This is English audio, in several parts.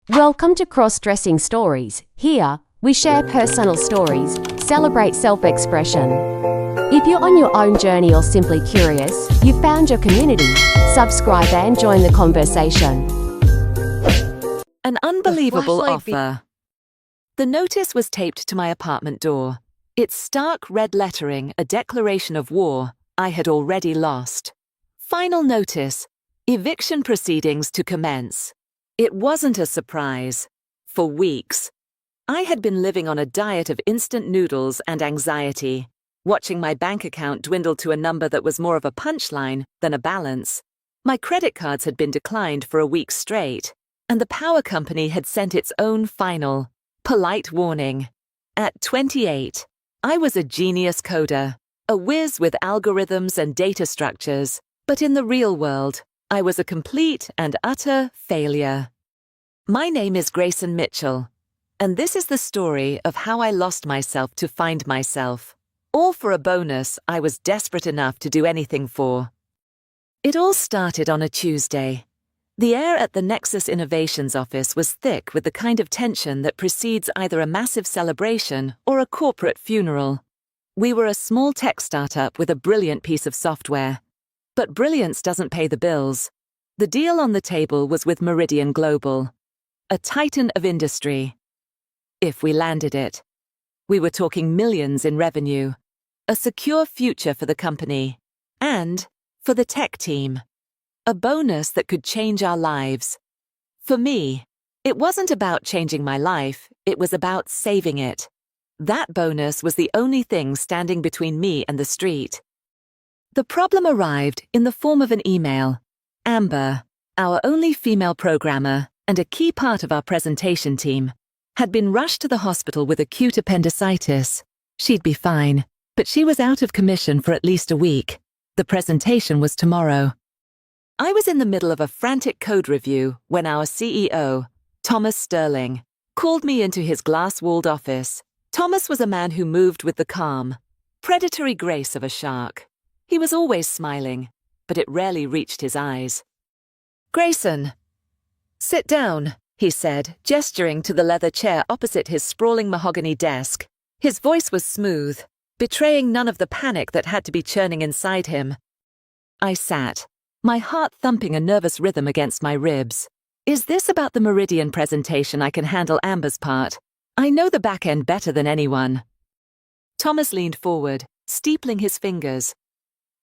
Welcome to Crossdressing Stories. Here, we share personal stories, celebrate self-expression. If you're on your own journey or simply curious, you've found your community. Subscribe and join the conversation. An unbelievable offer. The notice was taped to my apartment door. Its stark red lettering, a declaration of war I had already lost. Final notice: eviction proceedings to commence. It wasn't a surprise. For weeks, I had been living on a diet of instant noodles and anxiety, watching my bank account dwindle to a number that was more of a punchline than a balance. My credit cards had been declined for a week straight, and the power company had sent its own final, polite warning. At 28, I was a genius coder, a whiz with algorithms and data structures, but in the real world, I was a complete and utter failure. My name is Grayson Mitchell, and this is the story of how I lost myself to find myself, all for a bonus I was desperate enough to do anything for. It all started on a Tuesday. The air at the Nexus Innovations office was thick with the kind of tension that precedes either a massive celebration or a corporate funeral. We were a small tech startup with a brilliant piece of software. But brilliance doesn't pay the bills. The deal on the table was with Meridian Global, a titan of industry. If we landed it, we were talking millions in revenue, a secure future for the company, and, for the tech team, a bonus that could change our lives. For me, it wasn't about changing my life, it was about saving it. That bonus was the only thing standing between me and the street. The problem arrived in the form of an email. Amber, our only female programmer and a key part of our presentation team, had been rushed to the hospital with acute appendicitis. She'd be fine, but she was out of commission for at least a week. The presentation was tomorrow. I was in the middle of a frantic code review when our CEO, Thomas Sterling, called me into his glass-walled office. Thomas was a man who moved with the calm, predatory grace of a shark. He was always smiling, but it rarely reached his eyes. "Grayson, sit down," he said, gesturing to the leather chair opposite his sprawling mahogany desk. His voice was smooth, betraying none of the panic that had to be churning inside him. I sat, my heart thumping a nervous rhythm against my ribs. Is this about the Meridian presentation? I can handle Amber's part. I know the back end better than anyone. Thomas leaned forward, steepling his fingers.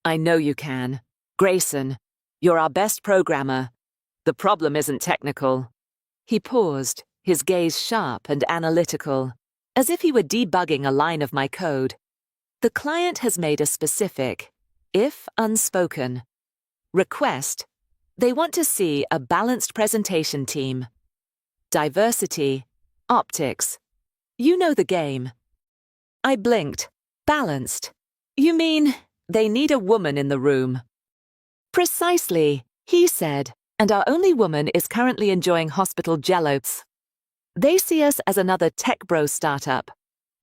"I know you can. Grayson, you're our best programmer. The problem isn't technical." He paused, his gaze sharp and analytical, as if he were debugging a line of my code. "The client has made a specific, if unspoken, request. They want to see a balanced presentation team. Diversity, optics. You know the game." I blinked. "Balanced? You mean they need a woman in the room?" "Precisely," he said, "and our only woman is currently enjoying hospital jellos. They see us as another tech bro startup.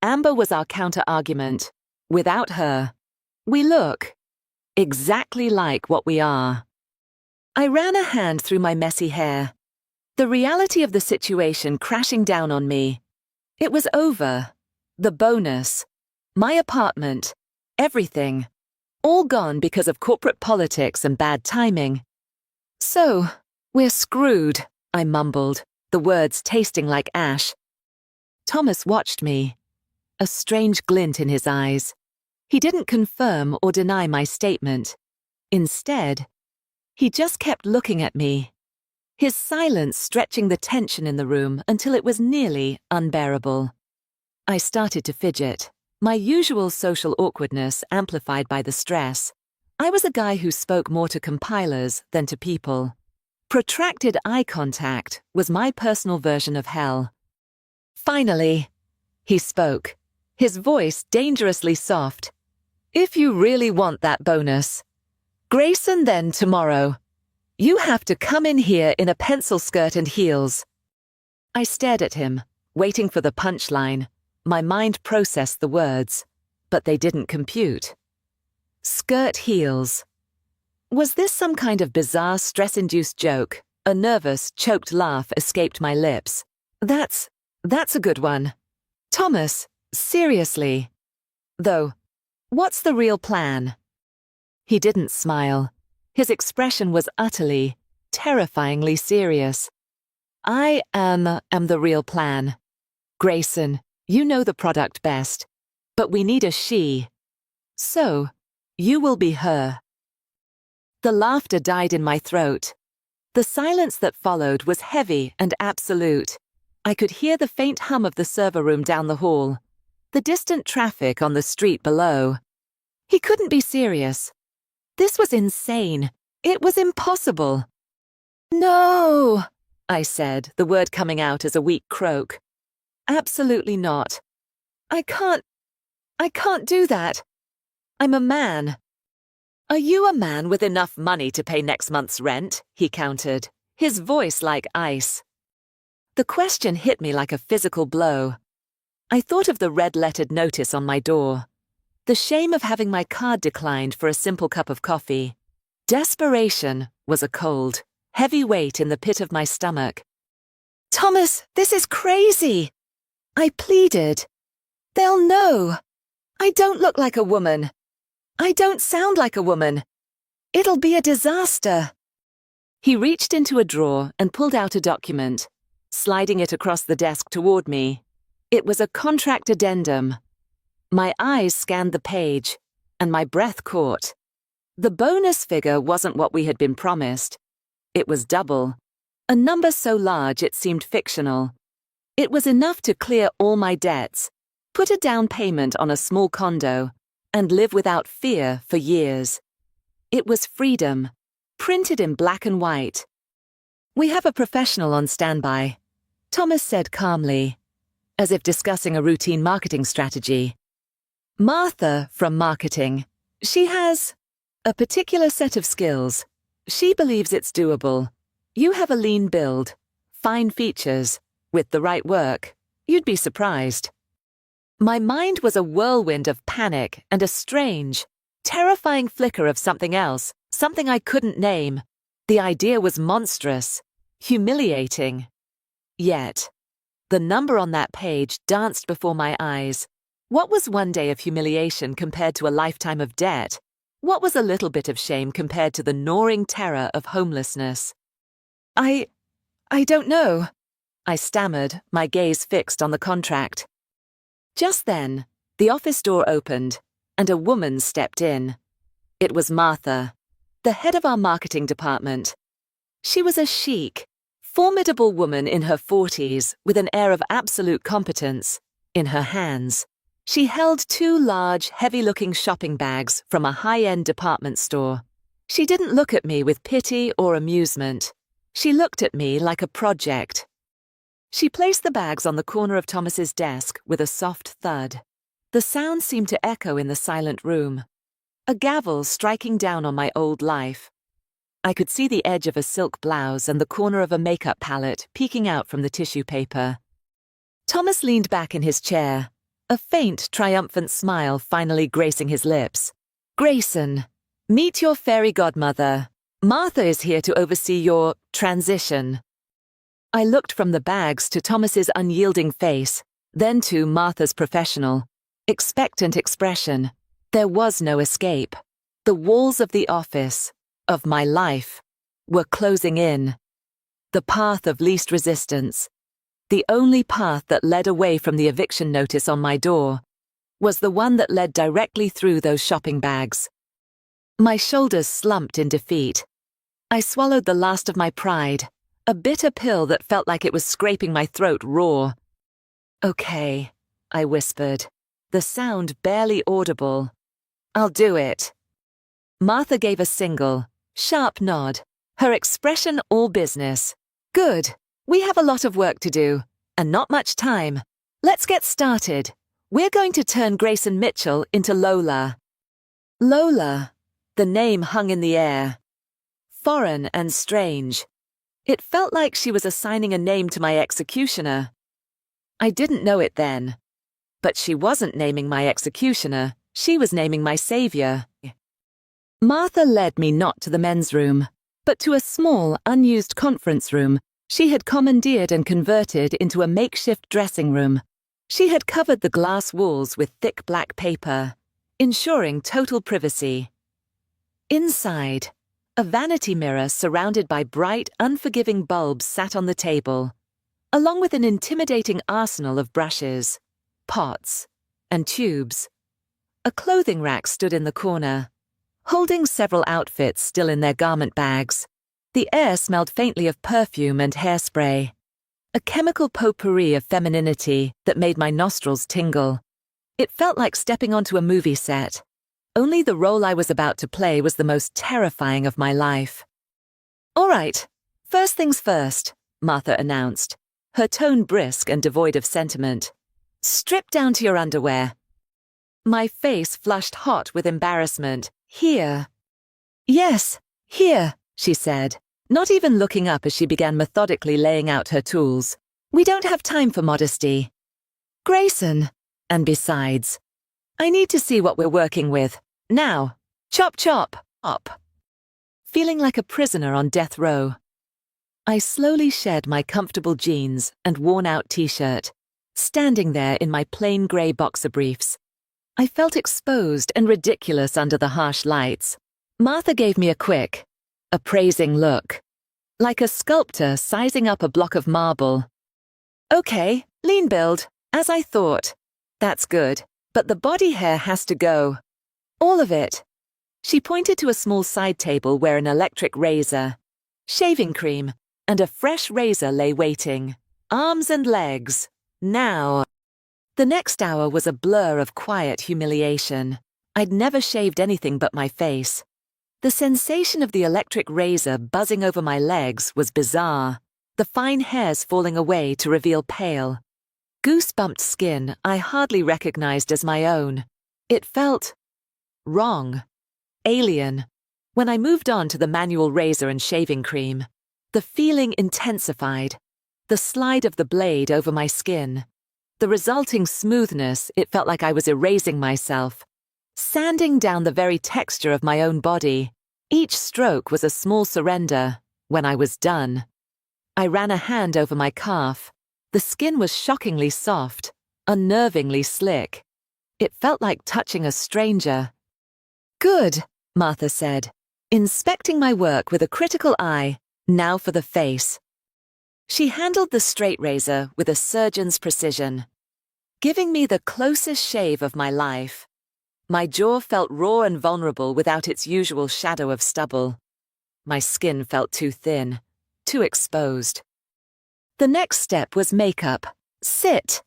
Amber was our counter-argument. Without her, we look exactly like what we are." I ran a hand through my messy hair. The reality of the situation crashing down on me. It was over. The bonus. My apartment. Everything. All gone because of corporate politics and bad timing. "So, we're screwed," I mumbled, the words tasting like ash. Thomas watched me, a strange glint in his eyes. He didn't confirm or deny my statement. Instead, he just kept looking at me, his silence stretching the tension in the room until it was nearly unbearable. I started to fidget, my usual social awkwardness amplified by the stress. I was a guy who spoke more to compilers than to people. Protracted eye contact was my personal version of hell. "Finally," he spoke, his voice dangerously soft. "If you really want that bonus, Grayson, then tomorrow, you have to come in here in a pencil skirt and heels." I stared at him, waiting for the punchline. My mind processed the words, but they didn't compute. Skirt heels. Was this some kind of bizarre stress-induced joke, A nervous, choked laugh escaped my lips. That's a good one. Thomas, seriously. Though, what's the real plan? He didn't smile. His expression was utterly, terrifyingly serious. I am the real plan. Grayson, you know the product best, but we need a she. So, you will be her. The laughter died in my throat. The silence that followed was heavy and absolute. I could hear the faint hum of the server room down the hall, the distant traffic on the street below. He couldn't be serious. This was insane. It was impossible. No, I said, the word coming out as a weak croak. Absolutely not. I can't do that. I'm a man. Are you a man with enough money to pay next month's rent? He countered, his voice like ice. The question hit me like a physical blow. I thought of the red-lettered notice on my door. The shame of having my card declined for a simple cup of coffee. Desperation was a cold, heavy weight in the pit of my stomach. Thomas, this is crazy! I pleaded. They'll know. I don't look like a woman. I don't sound like a woman. It'll be a disaster. He reached into a drawer and pulled out a document, sliding it across the desk toward me. It was a contract addendum. My eyes scanned the page, and my breath caught. The bonus figure wasn't what we had been promised. It was double, a number so large it seemed fictional. It was enough to clear all my debts, put a down payment on a small condo, and live without fear for years. It was freedom, printed in black and white. We have a professional on standby, Thomas said calmly, as if discussing a routine marketing strategy. Martha from marketing. She has a particular set of skills. She believes it's doable. You have a lean build, fine features. With the right work, you'd be surprised. My mind was a whirlwind of panic and a strange, terrifying flicker of something else, something I couldn't name. The idea was monstrous, humiliating. Yet, the number on that page danced before my eyes. What was one day of humiliation compared to a lifetime of debt? What was a little bit of shame compared to the gnawing terror of homelessness? I don't know, I stammered, my gaze fixed on the contract. Just then, the office door opened, and a woman stepped in. It was Martha, the head of our marketing department. She was a chic, formidable woman in her 40s with an air of absolute competence. In her hands, she held two large, heavy-looking shopping bags from a high-end department store. She didn't look at me with pity or amusement. She looked at me like a project. She placed the bags on the corner of Thomas's desk with a soft thud. The sound seemed to echo in the silent room. A gavel striking down on my old life. I could see the edge of a silk blouse and the corner of a makeup palette peeking out from the tissue paper. Thomas leaned back in his chair, a faint, triumphant smile finally gracing his lips. Grayson, meet your fairy godmother. Martha is here to oversee your transition. I looked from the bags to Thomas's unyielding face, then to Martha's professional, expectant expression. There was no escape. The walls of the office, of my life, were closing in. The path of least resistance, the only path that led away from the eviction notice on my door, was the one that led directly through those shopping bags. My shoulders slumped in defeat. I swallowed the last of my pride, a bitter pill that felt like it was scraping my throat raw. Okay, I whispered, the sound barely audible. I'll do it. Martha gave a single, sharp nod, her expression all business. Good. We have a lot of work to do, and not much time. Let's get started. We're going to turn Grayson Mitchell into Lola. Lola. The name hung in the air. Foreign and strange. It felt like she was assigning a name to my executioner. I didn't know it then. But she wasn't naming my executioner, she was naming my savior. Martha led me not to the men's room, but to a small, unused conference room she had commandeered and converted into a makeshift dressing room. She had covered the glass walls with thick black paper, ensuring total privacy. Inside, a vanity mirror surrounded by bright, unforgiving bulbs sat on the table, along with an intimidating arsenal of brushes, pots, and tubes. A clothing rack stood in the corner, holding several outfits still in their garment bags. The air smelled faintly of perfume and hairspray, a chemical potpourri of femininity that made my nostrils tingle. It felt like stepping onto a movie set. Only the role I was about to play was the most terrifying of my life. "All right, first things first," Martha announced, her tone brisk and devoid of sentiment. "Strip down to your underwear." My face flushed hot with embarrassment. "Here." "Yes, here," she said, not even looking up as she began methodically laying out her tools. "We don't have time for modesty. Grayson, and besides, I need to see what we're working with. Now, chop chop, up." Feeling like a prisoner on death row, I slowly shed my comfortable jeans and worn-out t-shirt, standing there in my plain grey boxer briefs. I felt exposed and ridiculous under the harsh lights. Martha gave me a quick, appraising look, like a sculptor sizing up a block of marble. "Okay, lean build, as I thought. That's good. But the body hair has to go. All of it." She pointed to a small side table where an electric razor, shaving cream, and a fresh razor lay waiting. Arms and legs. Now. The next hour was a blur of quiet humiliation. I'd never shaved anything but my face. The sensation of the electric razor buzzing over my legs was bizarre, the fine hairs falling away to reveal pale, goose-bumped skin I hardly recognized as my own. It felt wrong, alien. When I moved on to the manual razor and shaving cream, the feeling intensified, the slide of the blade over my skin. The resulting smoothness, it felt like I was erasing myself, sanding down the very texture of my own body. Each stroke was a small surrender. When I was done, I ran a hand over my calf. The skin was shockingly soft, unnervingly slick. It felt like touching a stranger. "Good," Martha said, inspecting my work with a critical eye. "Now for the face." She handled the straight razor with a surgeon's precision, giving me the closest shave of my life. My jaw felt raw and vulnerable without its usual shadow of stubble. My skin felt too thin, too exposed. The next step was makeup. "Sit,"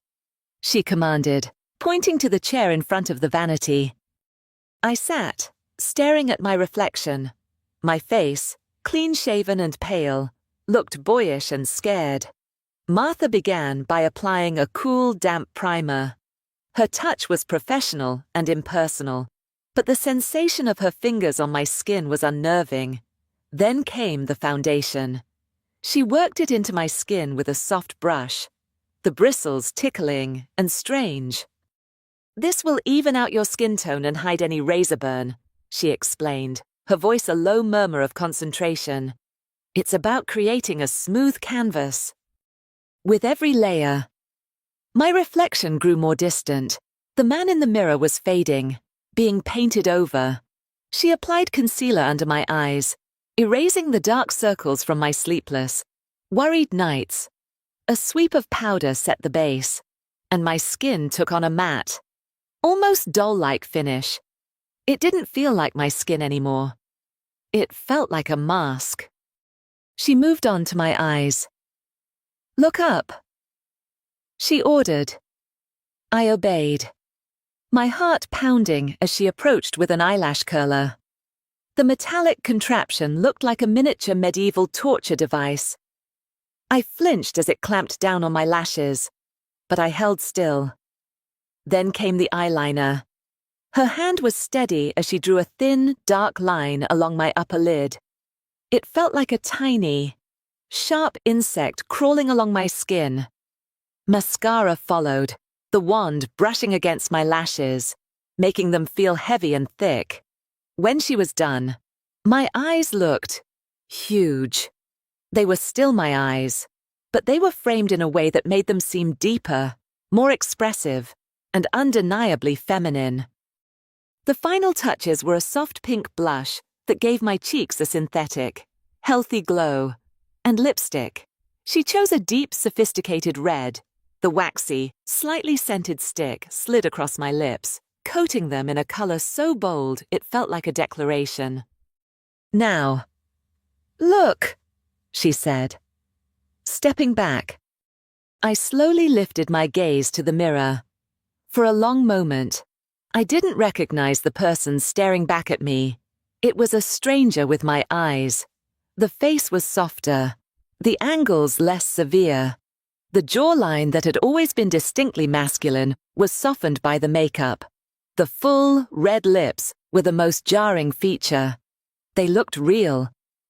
she commanded, pointing to the chair in front of the vanity. I sat, staring at my reflection. My face, clean-shaven and pale, looked boyish and scared. Martha began by applying a cool, damp primer. Her touch was professional and impersonal, but the sensation of her fingers on my skin was unnerving. Then came the foundation. She worked it into my skin with a soft brush, the bristles tickling and strange. "This will even out your skin tone and hide any razor burn," she explained, her voice a low murmur of concentration. "It's about creating a smooth canvas." With every layer, my reflection grew more distant. The man in the mirror was fading, being painted over. She applied concealer under my eyes, erasing the dark circles from my sleepless, worried nights. A sweep of powder set the base, and my skin took on a matte, almost doll-like finish. It didn't feel like my skin anymore. It felt like a mask. She moved on to my eyes. "Look up," she ordered. I obeyed, my heart pounding as she approached with an eyelash curler. The metallic contraption looked like a miniature medieval torture device. I flinched as it clamped down on my lashes, but I held still. Then came the eyeliner. Her hand was steady as she drew a thin, dark line along my upper lid. It felt like a tiny, sharp insect crawling along my skin. Mascara followed, the wand brushing against my lashes, making them feel heavy and thick. When she was done, my eyes looked Huge. They were still my eyes, but they were framed in a way that made them seem deeper, more expressive, and undeniably feminine. The final touches were a soft pink blush that gave my cheeks a synthetic, healthy glow, and lipstick. She chose a deep, sophisticated red. The waxy, slightly scented stick slid across my lips, coating them in a color so bold it felt like a declaration. "Now, look," she said. Stepping back, I slowly lifted my gaze to the mirror. For a long moment, I didn't recognize the person staring back at me. It was a stranger with my eyes. The face was softer, the angles less severe. The jawline that had always been distinctly masculine was softened by the makeup. The full, red lips were the most jarring feature. They looked real,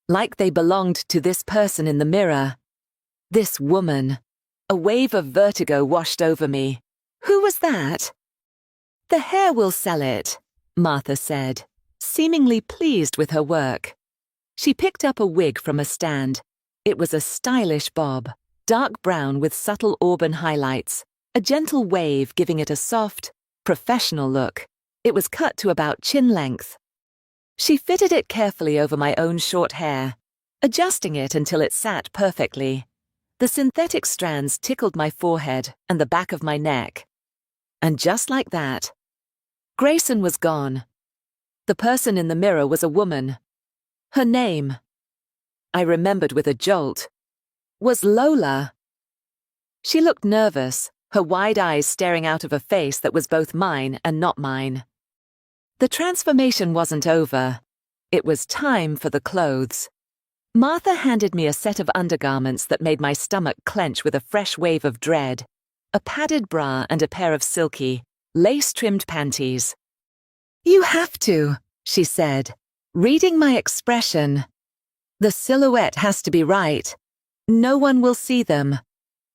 like they belonged to this person in the mirror. This woman. A wave of vertigo washed over me. Who was that? "The hair will sell it," Martha said, seemingly pleased with her work. She picked up a wig from a stand. It was a stylish bob, dark brown with subtle auburn highlights, a gentle wave giving it a soft, professional look. It was cut to about chin length. She fitted it carefully over my own short hair, adjusting it until it sat perfectly. The synthetic strands tickled my forehead and the back of my neck. And just like that, Grayson was gone. The person in the mirror was a woman. Her name, I remembered with a jolt, was Lola. She looked nervous, her wide eyes staring out of a face that was both mine and not mine. The transformation wasn't over. It was time for the clothes. Martha handed me a set of undergarments that made my stomach clench with a fresh wave of dread, a padded bra and a pair of silky, lace-trimmed panties. "You have to," she said, reading my expression. "The silhouette has to be right. No one will see them,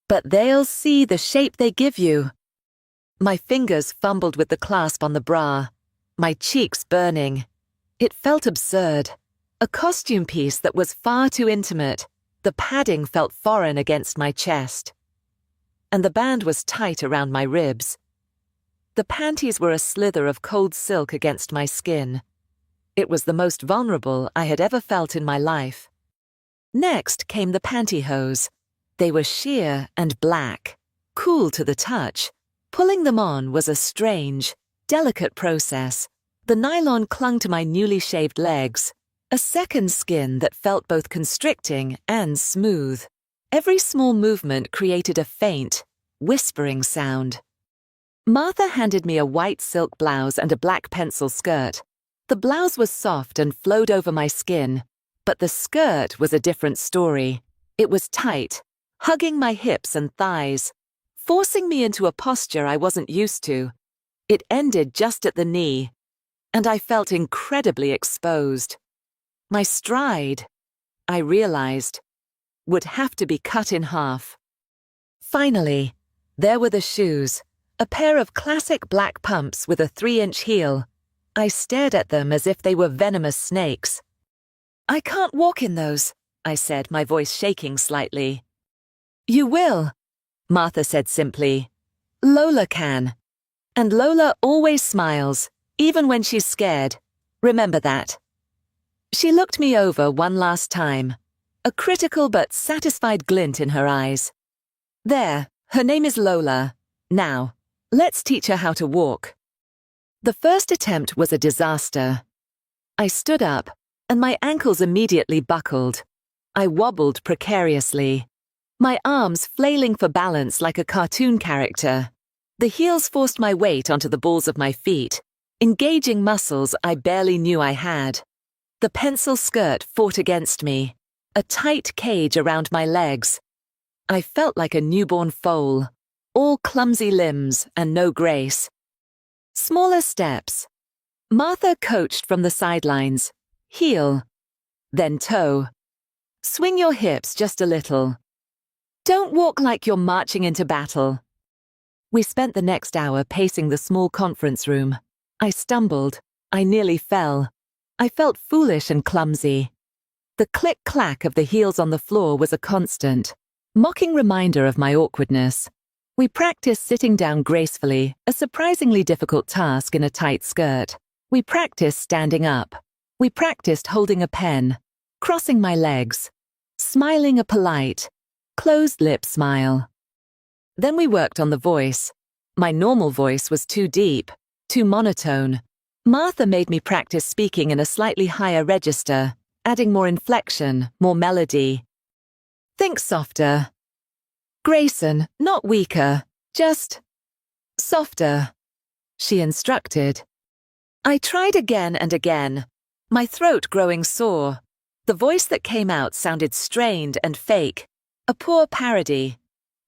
but they'll see the shape they give you." My fingers fumbled with the clasp on the bra, my cheeks burning. It felt absurd. A costume piece that was far too intimate. The padding felt foreign against my chest. And the band was tight around my ribs. The panties were a slither of cold silk against my skin. It was the most vulnerable I had ever felt in my life. Next came the pantyhose. They were sheer and black, cool to the touch. Pulling them on was a strange, delicate process. The nylon clung to my newly shaved legs. A second skin that felt both constricting and smooth. Every small movement created a faint, whispering sound. Martha handed me a white silk blouse and a black pencil skirt. The blouse was soft and flowed over my skin, but the skirt was a different story. It was tight, hugging my hips and thighs, forcing me into a posture I wasn't used to. It ended just at the knee, and I felt incredibly exposed. My stride, I realized, would have to be cut in half. Finally, there were the shoes, a pair of classic black pumps with a 3-inch heel. I stared at them as if they were venomous snakes. "I can't walk in those," I said, my voice shaking slightly. "You will," Martha said simply. "Lola can. And Lola always smiles, even when she's scared. Remember that." She looked me over one last time, a critical but satisfied glint in her eyes. "There, her name is Lola. Now, let's teach her how to walk." The first attempt was a disaster. I stood up, and my ankles immediately buckled. I wobbled precariously, my arms flailing for balance like a cartoon character. The heels forced my weight onto the balls of my feet, engaging muscles I barely knew I had. The pencil skirt fought against me, a tight cage around my legs. I felt like a newborn foal, all clumsy limbs and no grace. Smaller steps. Martha coached from the sidelines. Heel, then toe. Swing your hips just a little. Don't walk like you're marching into battle. We spent the next hour pacing the small conference room. I stumbled. I nearly fell. I felt foolish and clumsy. The click-clack of the heels on the floor was a constant, mocking reminder of my awkwardness. We practiced sitting down gracefully, a surprisingly difficult task in a tight skirt. We practiced standing up. We practiced holding a pen, crossing my legs, smiling a polite, closed-lip smile. Then we worked on the voice. My normal voice was too deep, too monotone. Martha made me practice speaking in a slightly higher register, adding more inflection, more melody. Think softer. Grayson, not weaker, just softer, she instructed. I tried again and again, my throat growing sore. The voice that came out sounded strained and fake, a poor parody.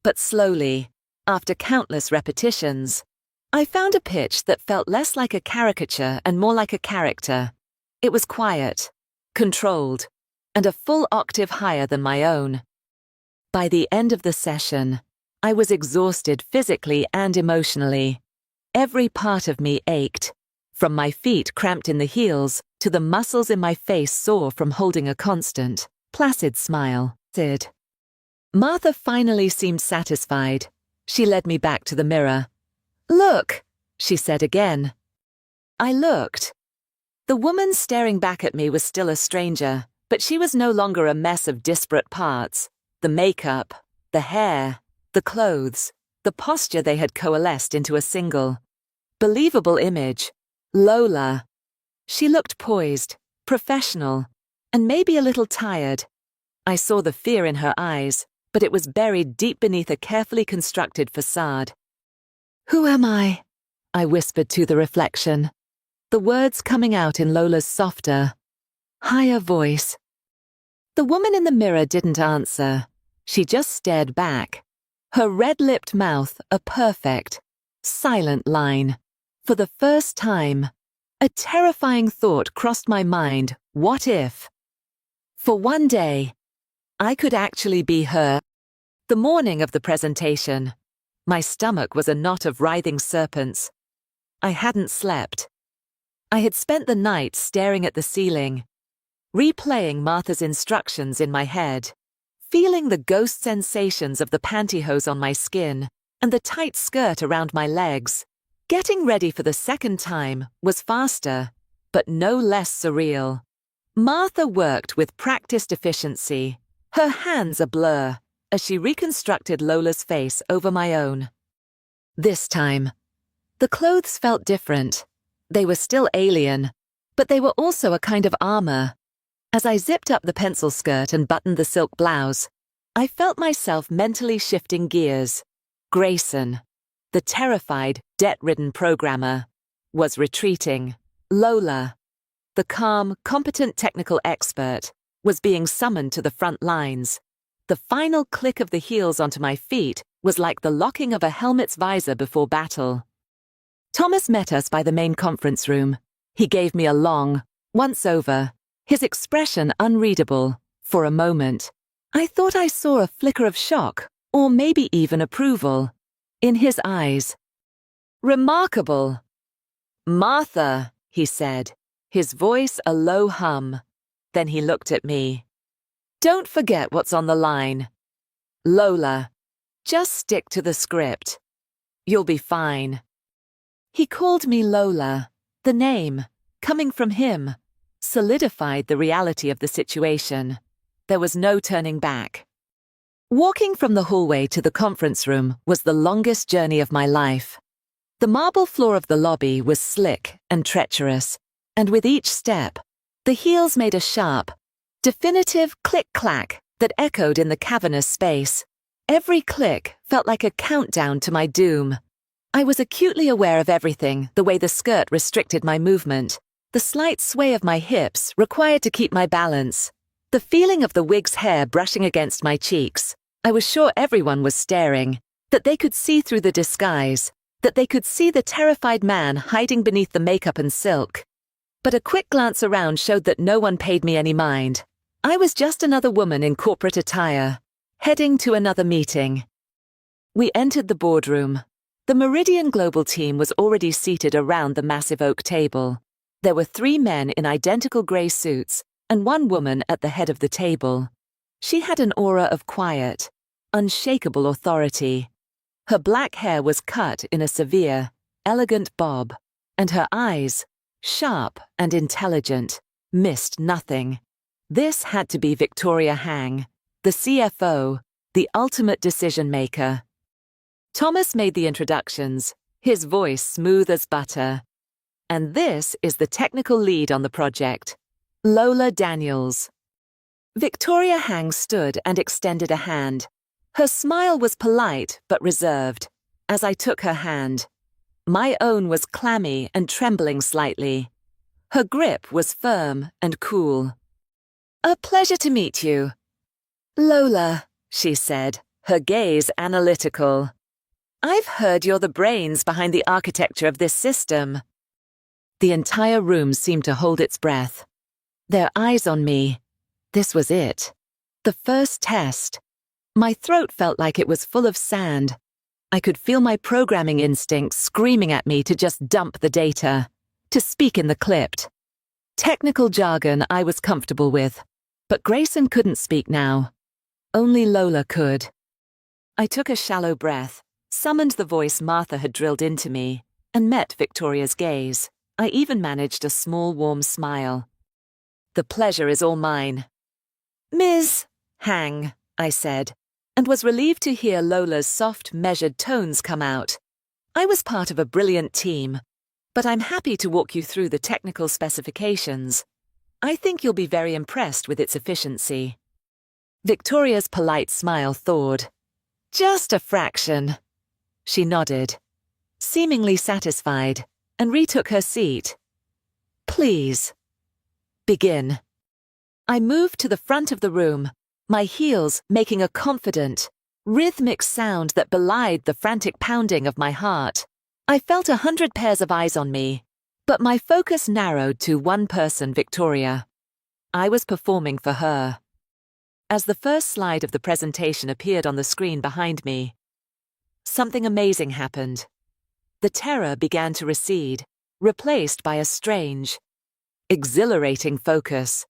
But slowly, after countless repetitions, I found a pitch that felt less like a caricature and more like a character. It was quiet, controlled, and a full octave higher than my own. By the end of the session, I was exhausted physically and emotionally. Every part of me ached, from my feet cramped in the heels to the muscles in my face sore from holding a constant, placid smile. Martha finally seemed satisfied. She led me back to the mirror. "Look," she said again. I looked. The woman staring back at me was still a stranger, but she was no longer a mess of disparate parts. The makeup, the hair, the clothes, the posture they had coalesced into a single, believable image. Lola. She looked poised, professional, and maybe a little tired. I saw the fear in her eyes, but it was buried deep beneath a carefully constructed facade. "Who am I?" I whispered to the reflection, the words coming out in Lola's softer, higher voice. The woman in the mirror didn't answer. She just stared back, her red-lipped mouth a perfect, silent line. For the first time, a terrifying thought crossed my mind. What if, for one day, I could actually be her? The morning of the presentation, my stomach was a knot of writhing serpents. I hadn't slept. I had spent the night staring at the ceiling, replaying Martha's instructions in my head, feeling the ghost sensations of the pantyhose on my skin and the tight skirt around my legs. Getting ready for the second time was faster, but no less surreal. Martha worked with practiced efficiency, her hands a blur, as she reconstructed Lola's face over my own. This time, the clothes felt different. They were still alien, but they were also a kind of armor. As I zipped up the pencil skirt and buttoned the silk blouse, I felt myself mentally shifting gears. Grayson, the terrified, debt-ridden programmer, was retreating. Lola, the calm, competent technical expert, was being summoned to the front lines. The final click of the heels onto my feet was like the locking of a helmet's visor before battle. Thomas met us by the main conference room. He gave me a long, once-over, his expression unreadable. For a moment, I thought I saw a flicker of shock, or maybe even approval, in his eyes. "Remarkable." "Martha," he said, his voice a low hum. Then he looked at me. "Don't forget what's on the line. Lola, just stick to the script. You'll be fine." He called me Lola. The name, coming from him, solidified the reality of the situation. There was no turning back. Walking from the hallway to the conference room was the longest journey of my life. The marble floor of the lobby was slick and treacherous, and with each step, the heels made a sharp, definitive click-clack that echoed in the cavernous space. Every click felt like a countdown to my doom. I was acutely aware of everything, the way the skirt restricted my movement, the slight sway of my hips required to keep my balance, the feeling of the wig's hair brushing against my cheeks. I was sure everyone was staring, that they could see through the disguise, that they could see the terrified man hiding beneath the makeup and silk. But a quick glance around showed that no one paid me any mind. I was just another woman in corporate attire, heading to another meeting. We entered the boardroom. The Meridian Global team was already seated around the massive oak table. There were 3 men in identical grey suits, and one woman at the head of the table. She had an aura of quiet, unshakable authority. Her black hair was cut in a severe, elegant bob, and her eyes, sharp and intelligent, missed nothing. This had to be Victoria Hang, the CFO, the ultimate decision-maker. Thomas made the introductions, his voice smooth as butter. And this is the technical lead on the project, Lola Daniels. Victoria Hang stood and extended a hand. Her smile was polite but reserved, as I took her hand. My own was clammy and trembling slightly. Her grip was firm and cool. "A pleasure to meet you." "Lola," she said, her gaze analytical. "I've heard you're the brains behind the architecture of this system." The entire room seemed to hold its breath. Their eyes on me. This was it. The first test. My throat felt like it was full of sand. I could feel my programming instincts screaming at me to just dump the data, to speak in the clipped. Technical jargon I was comfortable with, but Grayson couldn't speak now. Only Lola could. I took a shallow breath, summoned the voice Martha had drilled into me, and met Victoria's gaze. I even managed a small warm smile. "The pleasure is all mine." "Ms. Hang," I said, and was relieved to hear Lola's soft, measured tones come out. "I was part of a brilliant team, but I'm happy to walk you through the technical specifications. I think you'll be very impressed with its efficiency." Victoria's polite smile thawed. "Just a fraction." She nodded, seemingly satisfied, and retook her seat. "Please, begin." I moved to the front of the room, my heels making a confident, rhythmic sound that belied the frantic pounding of my heart. I felt 100 pairs of eyes on me, but my focus narrowed to one person, Victoria. I was performing for her. As the first slide of the presentation appeared on the screen behind me, something amazing happened. The terror began to recede, replaced by a strange, exhilarating focus.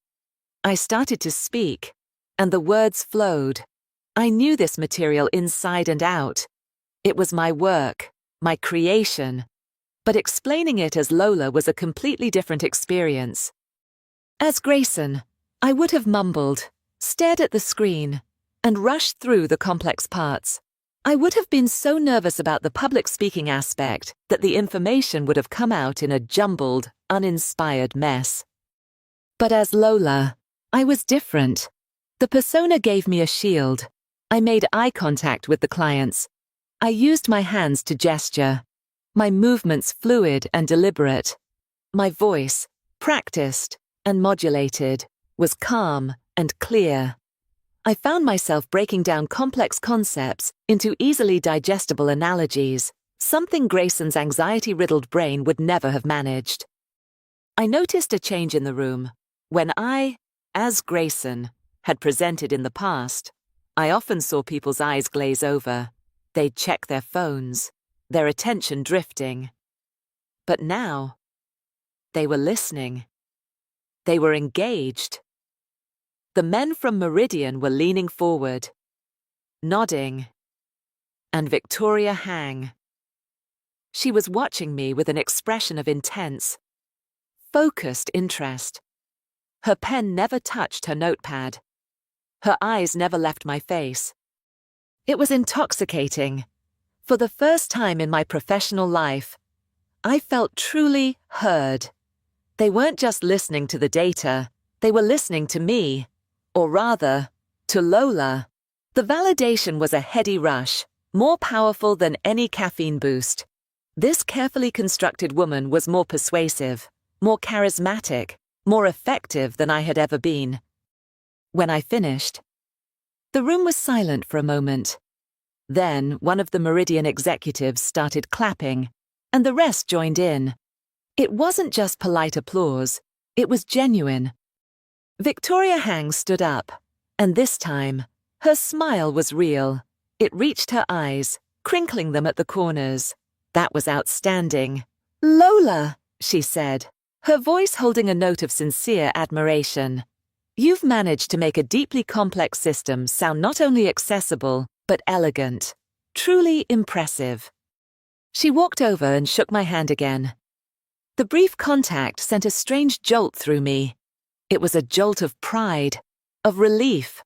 I started to speak, and the words flowed. I knew this material inside and out. It was my work, my creation, but explaining it as Lola was a completely different experience. As Grayson, I would have mumbled, stared at the screen, and rushed through the complex parts. I would have been so nervous about the public speaking aspect that the information would have come out in a jumbled, uninspired mess. But as Lola, I was different. The persona gave me a shield. I made eye contact with the clients. I used my hands to gesture. My movements fluid and deliberate. My voice, practiced and modulated, was calm and clear. I found myself breaking down complex concepts into easily digestible analogies, something Grayson's anxiety-riddled brain would never have managed. I noticed a change in the room. When I, as Grayson, had presented in the past, I often saw people's eyes glaze over. They'd check their phones, their attention drifting. But now, they were listening. They were engaged. The men from Meridian were leaning forward, nodding, and Victoria Hang. She was watching me with an expression of intense, focused interest. Her pen never touched her notepad. Her eyes never left my face. It was intoxicating. For the first time in my professional life, I felt truly heard. They weren't just listening to the data, they were listening to me. Or rather, to Lola. The validation was a heady rush, more powerful than any caffeine boost. This carefully constructed woman was more persuasive, more charismatic, more effective than I had ever been. When I finished, the room was silent for a moment. Then one of the Meridian executives started clapping, and the rest joined in. It wasn't just polite applause, it was genuine. Victoria Hang stood up, and this time, her smile was real. It reached her eyes, crinkling them at the corners. That was outstanding. "Lola," she said, her voice holding a note of sincere admiration. You've managed to make a deeply complex system sound not only accessible, but elegant. Truly impressive. She walked over and shook my hand again. The brief contact sent a strange jolt through me. It was a jolt of pride, of relief,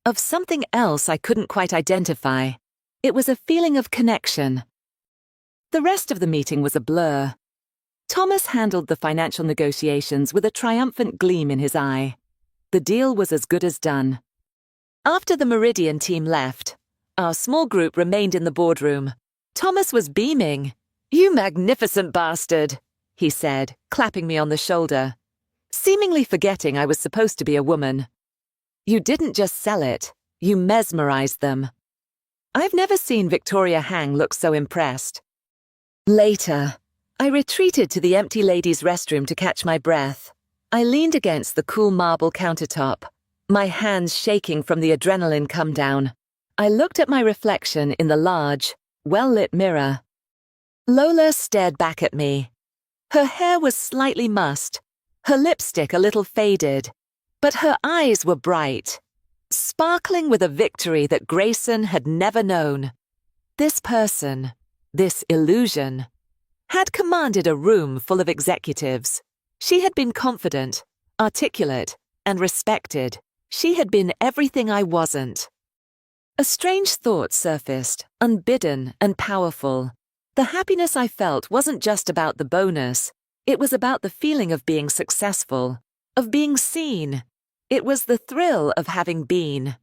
of something else I couldn't quite identify. It was a feeling of connection. The rest of the meeting was a blur. Thomas handled the financial negotiations with a triumphant gleam in his eye. The deal was as good as done. After the Meridian team left, our small group remained in the boardroom. Thomas was beaming. "You magnificent bastard," he said, clapping me on the shoulder, seemingly forgetting I was supposed to be a woman. "You didn't just sell it, you mesmerized them." I've never seen Victoria Hang look so impressed. Later, I retreated to the empty ladies' restroom to catch my breath. I leaned against the cool marble countertop, my hands shaking from the adrenaline come-down. I looked at my reflection in the large, well-lit mirror. Lola stared back at me. Her hair was slightly mussed, her lipstick a little faded, but her eyes were bright, sparkling with a victory that Grayson had never known. This person, this illusion, had commanded a room full of executives. She had been confident, articulate, and respected. She had been everything I wasn't. A strange thought surfaced, unbidden and powerful. The happiness I felt wasn't just about the bonus. It was about the feeling of being successful, of being seen. It was the thrill of having been.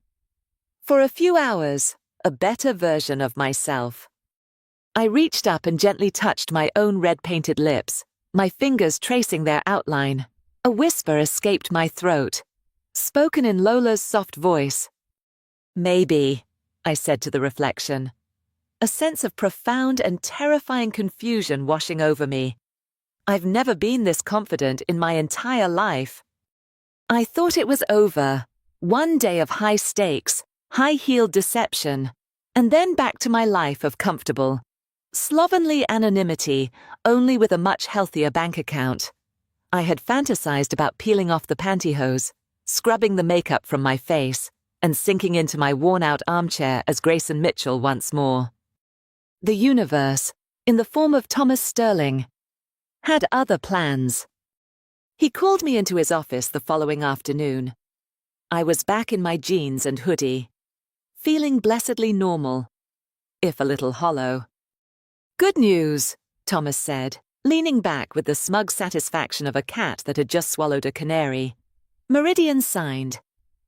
For a few hours, a better version of myself. I reached up and gently touched my own red-painted lips, my fingers tracing their outline. A whisper escaped my throat, spoken in Lola's soft voice. "Maybe," I said to the reflection, a sense of profound and terrifying confusion washing over me. I've never been this confident in my entire life. I thought it was over. One day of high stakes, high-heeled deception, and then back to my life of comfortable, slovenly anonymity, only with a much healthier bank account. I had fantasized about peeling off the pantyhose, scrubbing the makeup from my face, and sinking into my worn-out armchair as Grayson Mitchell once more. The universe, in the form of Thomas Sterling, had other plans. He called me into his office the following afternoon. I was back in my jeans and hoodie, feeling blessedly normal, if a little hollow. "Good news," Thomas said, leaning back with the smug satisfaction of a cat that had just swallowed a canary. "Meridian signed.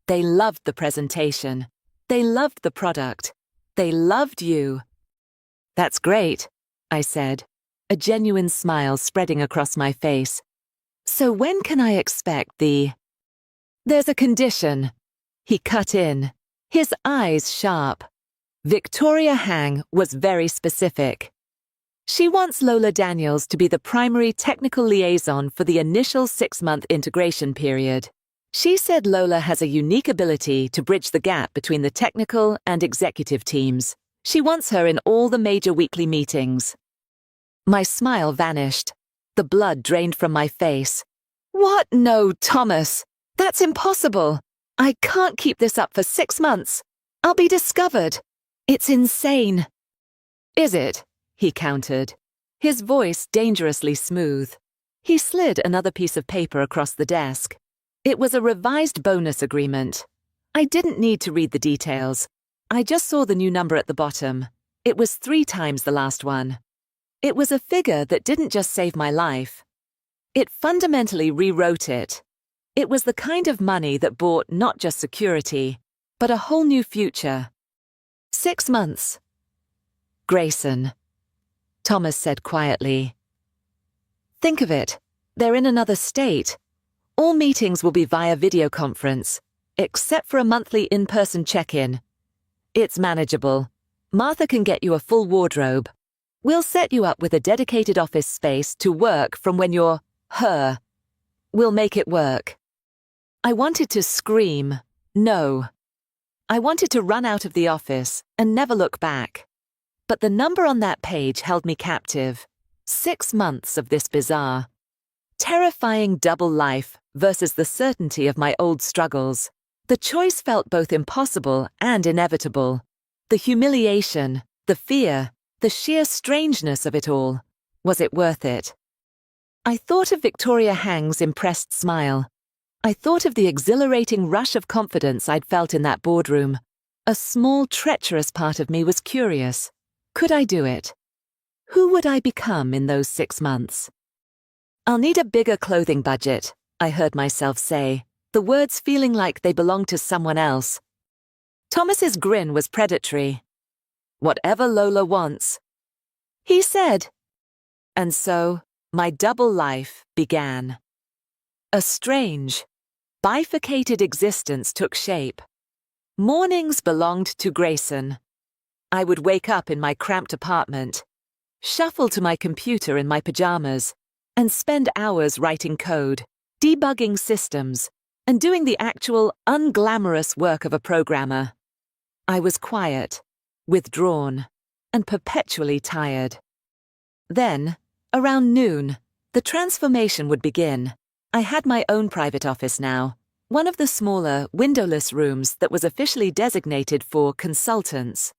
They loved the presentation. They loved the product. They loved you." "That's great," I said, a genuine smile spreading across my face. "So when can I expect the—" "There's a condition." He cut in, his eyes sharp. Victoria Hang was very specific. She wants Lola Daniels to be the primary technical liaison for the initial 6-month integration period. She said Lola has a unique ability to bridge the gap between the technical and executive teams. She wants her in all the major weekly meetings. My smile vanished. The blood drained from my face. "What? No, Thomas. That's impossible. I can't keep this up for 6 months. I'll be discovered. It's insane." "Is it?" he countered, his voice dangerously smooth. He slid another piece of paper across the desk. It was a revised bonus agreement. I didn't need to read the details. I just saw the new number at the bottom. It was 3 times the last one. It was a figure that didn't just save my life. It fundamentally rewrote it. It was the kind of money that bought not just security, but a whole new future. 6 months. "Grayson," Thomas said quietly. "Think of it. They're in another state. All meetings will be via video conference, except for a monthly in-person check-in. It's manageable. Martha can get you a full wardrobe. We'll set you up with a dedicated office space to work from when you're her. We'll make it work." I wanted to scream, no. I wanted to run out of the office and never look back. But the number on that page held me captive. 6 months of this bizarre. terrifying double life versus the certainty of my old struggles. The choice felt both impossible and inevitable. The humiliation, the fear, the sheer strangeness of it all. Was it worth it? I thought of Victoria Hang's impressed smile. I thought of the exhilarating rush of confidence I'd felt in that boardroom. A small, treacherous part of me was curious. Could I do it? Who would I become in those 6 months? "I'll need a bigger clothing budget," I heard myself say, the words feeling like they belonged to someone else. Thomas's grin was predatory. "Whatever Lola wants," he said. And so, my double life began. A strange, bifurcated existence took shape. Mornings belonged to Grayson. I would wake up in my cramped apartment, shuffle to my computer in my pajamas, and spend hours writing code, debugging systems, and doing the actual unglamorous work of a programmer. I was quiet, withdrawn, and perpetually tired. Then, around noon, the transformation would begin. I had my own private office now, one of the smaller, windowless rooms that was officially designated for consultants.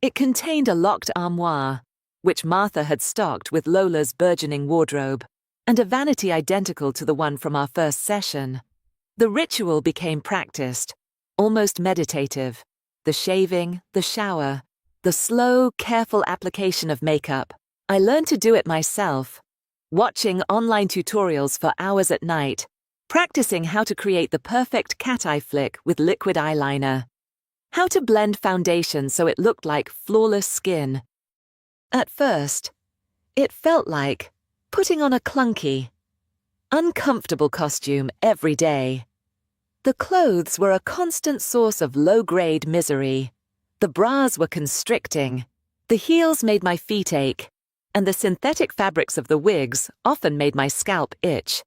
It contained a locked armoire, which Martha had stocked with Lola's burgeoning wardrobe, and a vanity identical to the one from our first session. The ritual became practiced, almost meditative. The shaving, the shower, the slow, careful application of makeup. I learned to do it myself, watching online tutorials for hours at night, practicing how to create the perfect cat eye flick with liquid eyeliner, how to blend foundation so it looked like flawless skin. At first, it felt like putting on a clunky, uncomfortable costume every day. The clothes were a constant source of low-grade misery. The bras were constricting, the heels made my feet ache, and the synthetic fabrics of the wigs often made my scalp itch.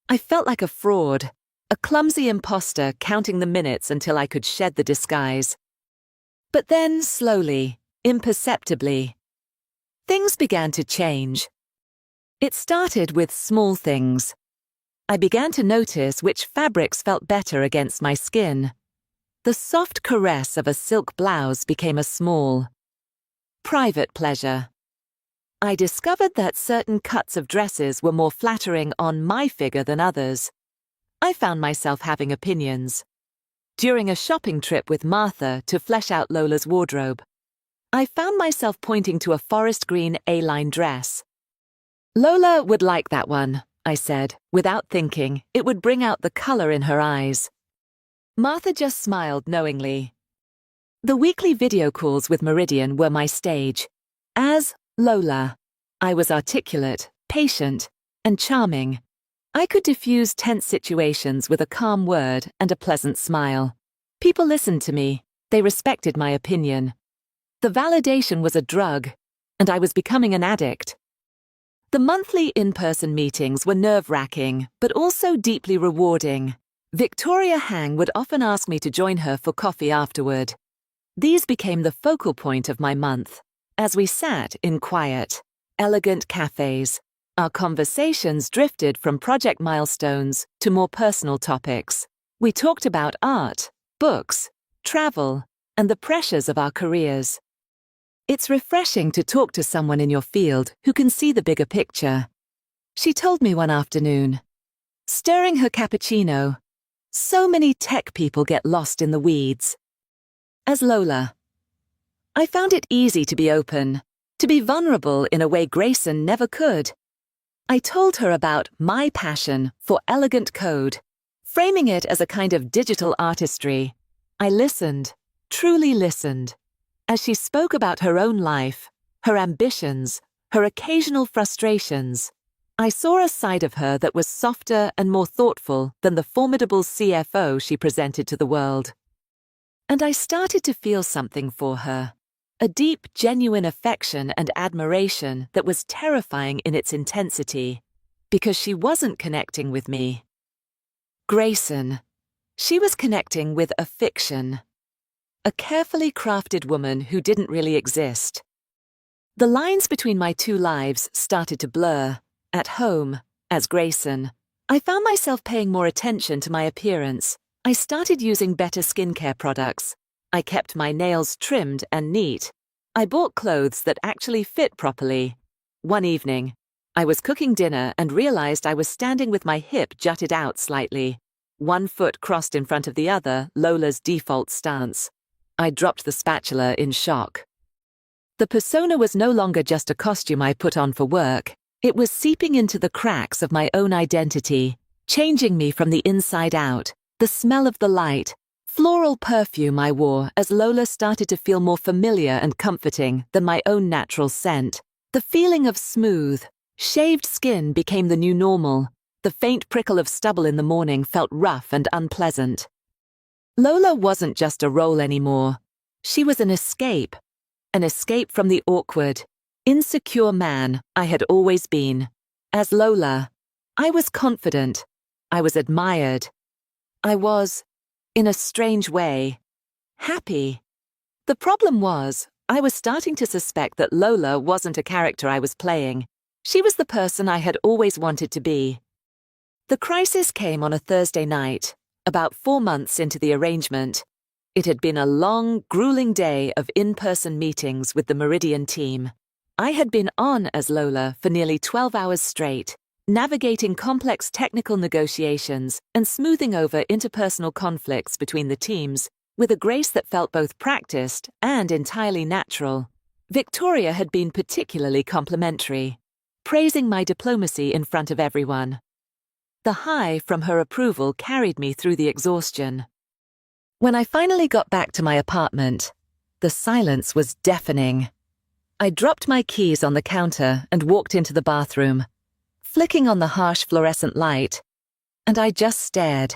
I felt like a fraud, a clumsy imposter counting the minutes until I could shed the disguise. But then, slowly, imperceptibly, things began to change. It started with small things. I began to notice which fabrics felt better against my skin. The soft caress of a silk blouse became a small, private pleasure. I discovered that certain cuts of dresses were more flattering on my figure than others. I found myself having opinions. During a shopping trip with Martha to flesh out Lola's wardrobe, I found myself pointing to a forest green A-line dress. "Lola would like that one," I said, without thinking. It would bring out the color in her eyes. Martha just smiled knowingly. The weekly video calls with Meridian were my stage. As Lola, I was articulate, patient, and charming. I could diffuse tense situations with a calm word and a pleasant smile. People listened to me. They respected my opinion. The validation was a drug, and I was becoming an addict. The monthly in-person meetings were nerve-wracking, but also deeply rewarding. Victoria Hang would often ask me to join her for coffee afterward. These became the focal point of my month. As we sat in quiet, elegant cafes, our conversations drifted from project milestones to more personal topics. We talked about art, books, travel, and the pressures of our careers. It's refreshing to talk to someone in your field who can see the bigger picture. She told me one afternoon, stirring her cappuccino, "So many tech people get lost in the weeds." As Lola, I found it easy to be open, to be vulnerable in a way Grayson never could. I told her about my passion for elegant code, framing it as a kind of digital artistry. I listened, truly listened. As she spoke about her own life, her ambitions, her occasional frustrations, I saw a side of her that was softer and more thoughtful than the formidable CFO she presented to the world. And I started to feel something for her, a deep, genuine affection and admiration that was terrifying in its intensity, because she wasn't connecting with me. Grayson. She was connecting with a fiction. A carefully crafted woman who didn't really exist. The lines between my two lives started to blur, at home, as Grayson, I found myself paying more attention to my appearance. I started using better skincare products. I kept my nails trimmed and neat. I bought clothes that actually fit properly. One evening, I was cooking dinner and realized I was standing with my hip jutted out slightly. One foot crossed in front of the other, Lola's default stance. I dropped the spatula in shock. The persona was no longer just a costume I put on for work. It was seeping into the cracks of my own identity, changing me from the inside out. The smell of the light, floral perfume I wore as Lola started to feel more familiar and comforting than my own natural scent. The feeling of smooth, shaved skin became the new normal. The faint prickle of stubble in the morning felt rough and unpleasant. Lola wasn't just a role anymore. She was an escape from the awkward, insecure man I had always been. As Lola, I was confident. I was admired. I was, in a strange way, happy. The problem was, I was starting to suspect that Lola wasn't a character I was playing. She was the person I had always wanted to be. The crisis came on a Thursday night, about 4 months into the arrangement. It had been a long, grueling day of in-person meetings with the Meridian team. I had been on as Lola for nearly 12 hours straight, navigating complex technical negotiations and smoothing over interpersonal conflicts between the teams with a grace that felt both practiced and entirely natural. Victoria had been particularly complimentary, praising my diplomacy in front of everyone. The high from her approval carried me through the exhaustion. When I finally got back to my apartment, the silence was deafening. I dropped my keys on the counter and walked into the bathroom, flicking on the harsh fluorescent light, and I just stared.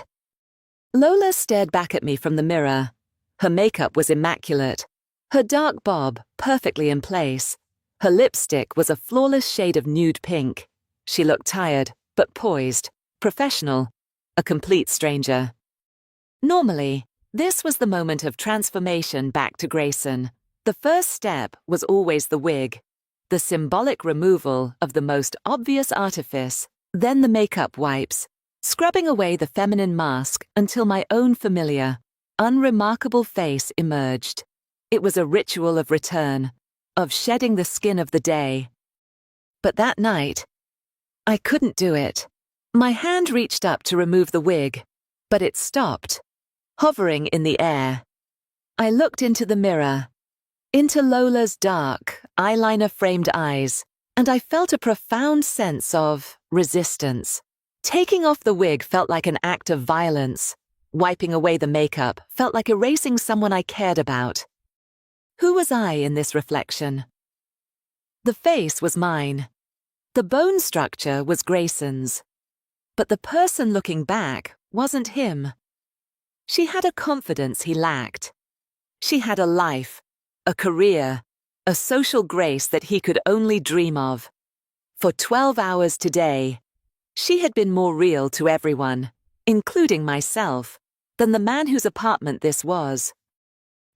Lola stared back at me from the mirror. Her makeup was immaculate, her dark bob perfectly in place. Her lipstick was a flawless shade of nude pink. She looked tired, but poised, professional, a complete stranger. Normally, this was the moment of transformation back to Grayson. The first step was always the wig, the symbolic removal of the most obvious artifice, then the makeup wipes, scrubbing away the feminine mask until my own familiar, unremarkable face emerged. It was a ritual of return, of shedding the skin of the day. But that night, I couldn't do it. My hand reached up to remove the wig, but it stopped, hovering in the air. I looked into the mirror, into Lola's dark, eyeliner-framed eyes, and I felt a profound sense of resistance. Taking off the wig felt like an act of violence. Wiping away the makeup felt like erasing someone I cared about. Who was I in this reflection? The face was mine. The bone structure was Grayson's. But the person looking back wasn't him. She had a confidence he lacked. She had a life, a career, a social grace that he could only dream of. For 12 hours today, she had been more real to everyone, including myself, than the man whose apartment this was.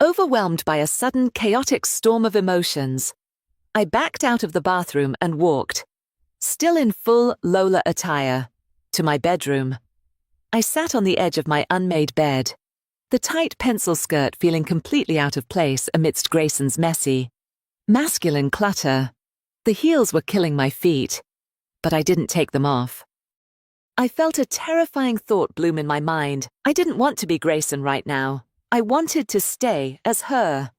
Overwhelmed by a sudden chaotic storm of emotions, I backed out of the bathroom and walked, still in full Lola attire, to my bedroom. I sat on the edge of my unmade bed, the tight pencil skirt feeling completely out of place amidst Grayson's messy, masculine clutter. The heels were killing my feet, but I didn't take them off. I felt a terrifying thought bloom in my mind. I didn't want to be Grayson right now. I wanted to stay as her.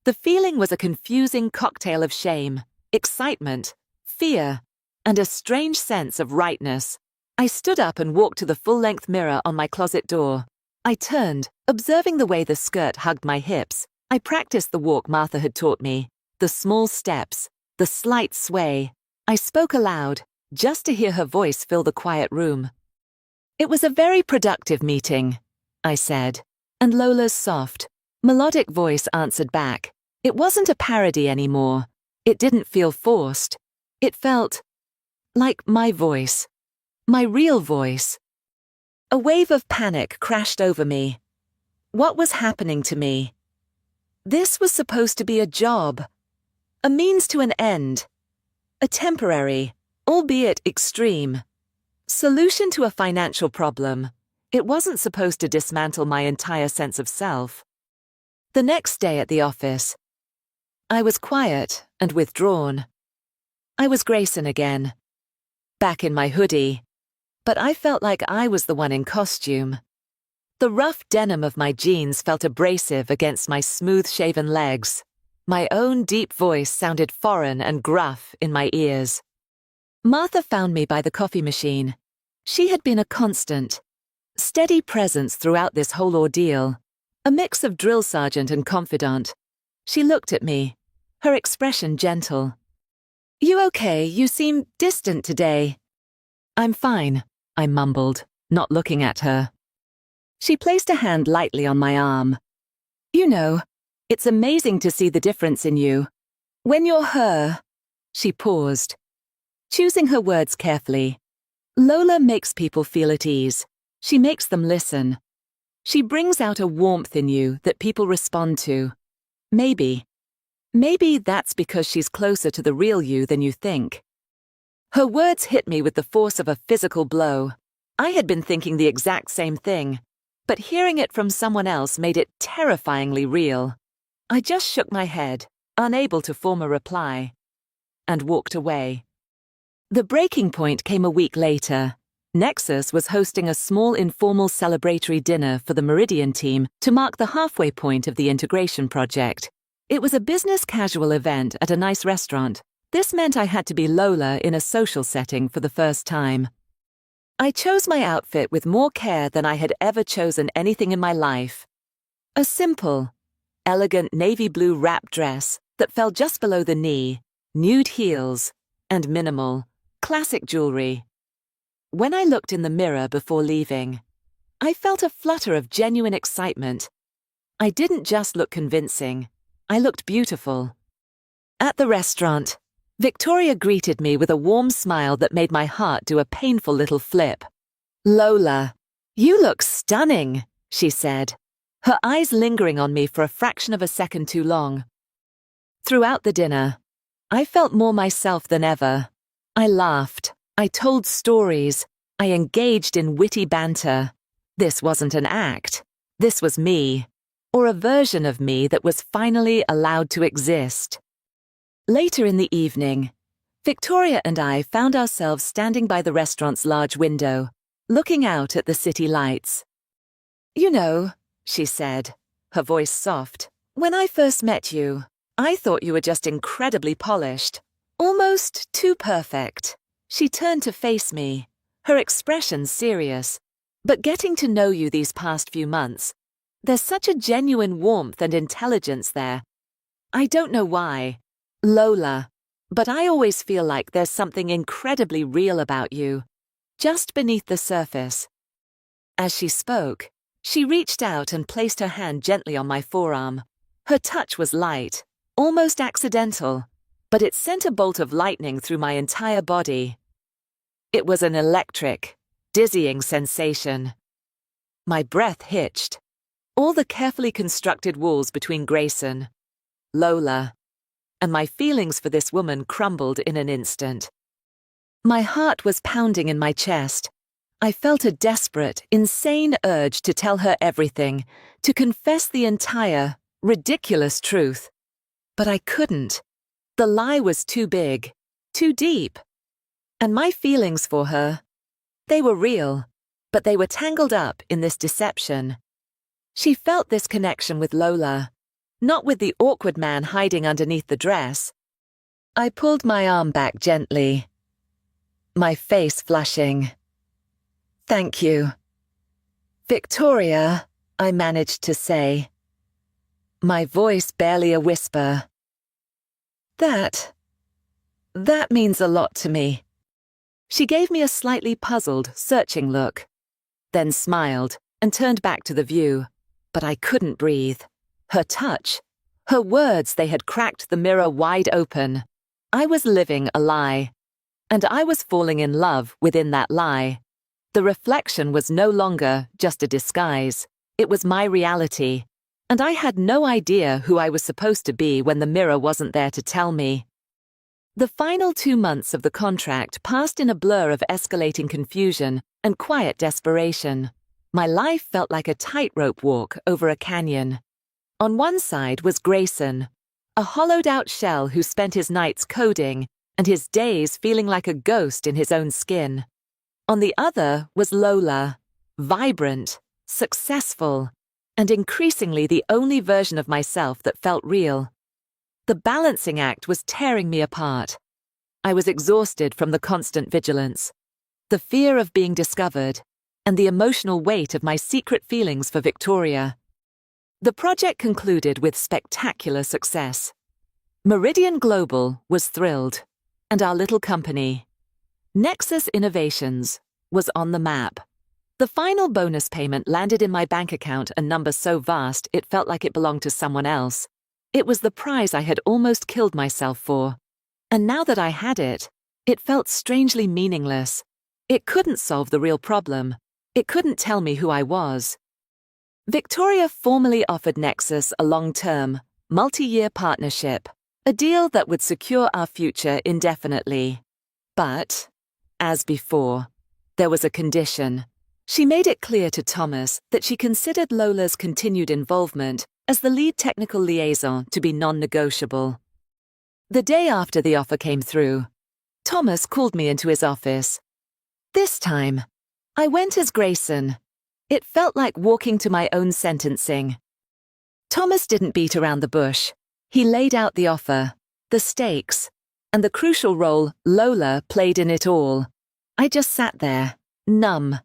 The feeling was a confusing cocktail of shame, excitement, fear, and a strange sense of rightness. I stood up and walked to the full-length mirror on my closet door. I turned, observing the way the skirt hugged my hips. I practiced the walk Martha had taught me, the small steps, the slight sway. I spoke aloud, just to hear her voice fill the quiet room. It was a very productive meeting, I said, and Lola's soft, melodic voice answered back. It wasn't a parody anymore. It didn't feel forced. It felt like my voice, my real voice. A wave of panic crashed over me. What was happening to me? This was supposed to be a job, a means to an end, a temporary, albeit extreme, Solution to a financial problem. It wasn't supposed to dismantle my entire sense of self. The next day at the office, I was quiet and withdrawn. I was Grayson again, back in my hoodie, but I felt like I was the one in costume. The rough denim of my jeans felt abrasive against my smooth-shaven legs. My own deep voice sounded foreign and gruff in my ears. Martha found me by the coffee machine. She had been a constant, steady presence throughout this whole ordeal, a mix of drill sergeant and confidant. She looked at me, her expression gentle. "You okay? You seem distant today." "I'm fine," I mumbled, not looking at her. She placed a hand lightly on my arm. "You know, it's amazing to see the difference in you. When you're her." She paused, choosing her words carefully. "Lola makes people feel at ease. She makes them listen. She brings out a warmth in you that people respond to. Maybe that's because she's closer to the real you than you think." Her words hit me with the force of a physical blow. I had been thinking the exact same thing, but hearing it from someone else made it terrifyingly real. I just shook my head, unable to form a reply, and walked away. The breaking point came a week later. Nexus was hosting a small informal celebratory dinner for the Meridian team to mark the halfway point of the integration project. It was a business casual event at a nice restaurant. This meant I had to be Lola in a social setting for the first time. I chose my outfit with more care than I had ever chosen anything in my life. A simple, elegant navy blue wrap dress that fell just below the knee, nude heels, and minimal, classic jewelry. When I looked in the mirror before leaving, I felt a flutter of genuine excitement. I didn't just look convincing, I looked beautiful. At the restaurant, Victoria greeted me with a warm smile that made my heart do a painful little flip. "Lola, you look stunning," she said, her eyes lingering on me for a fraction of a second too long. Throughout the dinner, I felt more myself than ever. I laughed, I told stories, I engaged in witty banter. This wasn't an act. This was me, or a version of me that was finally allowed to exist. Later in the evening, Victoria and I found ourselves standing by the restaurant's large window, looking out at the city lights. "You know," she said, her voice soft, "when I first met you, I thought you were just incredibly polished, almost too perfect." She turned to face me, her expression serious. "But getting to know you these past few months, there's such a genuine warmth and intelligence there. I don't know why, Lola, but I always feel like there's something incredibly real about you, just beneath the surface." As she spoke, she reached out and placed her hand gently on my forearm. Her touch was light, almost accidental, but it sent a bolt of lightning through my entire body. It was an electric, dizzying sensation. My breath hitched. All the carefully constructed walls between Grayson, Lola, and my feelings for this woman crumbled in an instant. My heart was pounding in my chest. I felt a desperate, insane urge to tell her everything, to confess the entire, ridiculous truth. But I couldn't. The lie was too big, too deep. And my feelings for her, they were real, but they were tangled up in this deception. She felt this connection with Lola, not with the awkward man hiding underneath the dress. I pulled my arm back gently, my face flushing. "Thank you." "Victoria," I managed to say, my voice barely a whisper. That means a lot to me." She gave me a slightly puzzled, searching look, then smiled and turned back to the view, but I couldn't breathe. Her touch, her words, they had cracked the mirror wide open. I was living a lie, and I was falling in love within that lie. The reflection was no longer just a disguise. It was my reality, and I had no idea who I was supposed to be when the mirror wasn't there to tell me. The final 2 months of the contract passed in a blur of escalating confusion and quiet desperation. My life felt like a tightrope walk over a canyon. On one side was Grayson, a hollowed-out shell who spent his nights coding and his days feeling like a ghost in his own skin. On the other was Lola, vibrant, successful, and increasingly the only version of myself that felt real. The balancing act was tearing me apart. I was exhausted from the constant vigilance, the fear of being discovered, and the emotional weight of my secret feelings for Victoria. The project concluded with spectacular success. Meridian Global was thrilled, and our little company, Nexus Innovations, was on the map. The final bonus payment landed in my bank account, a number so vast it felt like it belonged to someone else. It was the prize I had almost killed myself for. And now that I had it, it felt strangely meaningless. It couldn't solve the real problem. It couldn't tell me who I was. Victoria formally offered Nexus a long-term, multi-year partnership, a deal that would secure our future indefinitely. But, as before, there was a condition. She made it clear to Thomas that she considered Lola's continued involvement as the lead technical liaison to be non-negotiable. The day after the offer came through, Thomas called me into his office. This time, I went as Grayson. It felt like walking to my own sentencing. Thomas didn't beat around the bush. He laid out the offer, the stakes, and the crucial role Lola played in it all. I just sat there, numb.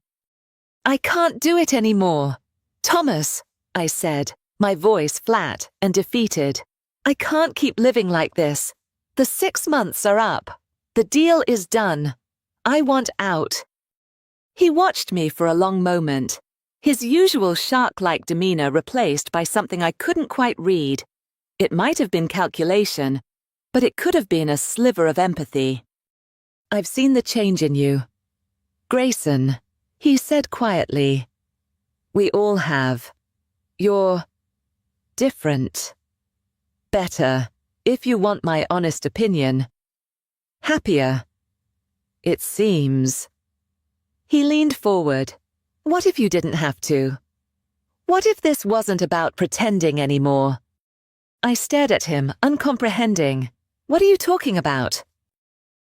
"I can't do it anymore. Thomas," I said, my voice flat and defeated. "I can't keep living like this. The 6 months are up. The deal is done. I want out." He watched me for a long moment, his usual shark-like demeanor replaced by something I couldn't quite read. It might have been calculation, but it could have been a sliver of empathy. "I've seen the change in you, Grayson," he said quietly. "We all have. You're different. Better, if you want my honest opinion. Happier, it seems." He leaned forward. "What if you didn't have to? What if this wasn't about pretending anymore?" I stared at him, uncomprehending. "What are you talking about?"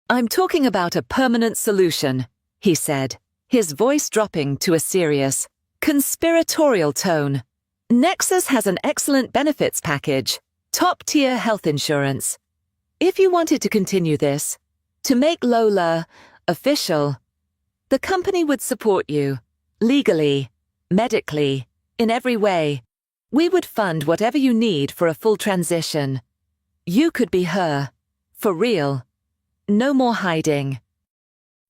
"I'm talking about a permanent solution," he said, his voice dropping to a serious, conspiratorial tone. "Nexus has an excellent benefits package, top-tier health insurance. If you wanted to continue this, to make Lola official, the company would support you, legally, medically, in every way. We would fund whatever you need for a full transition. You could be her, for real. No more hiding."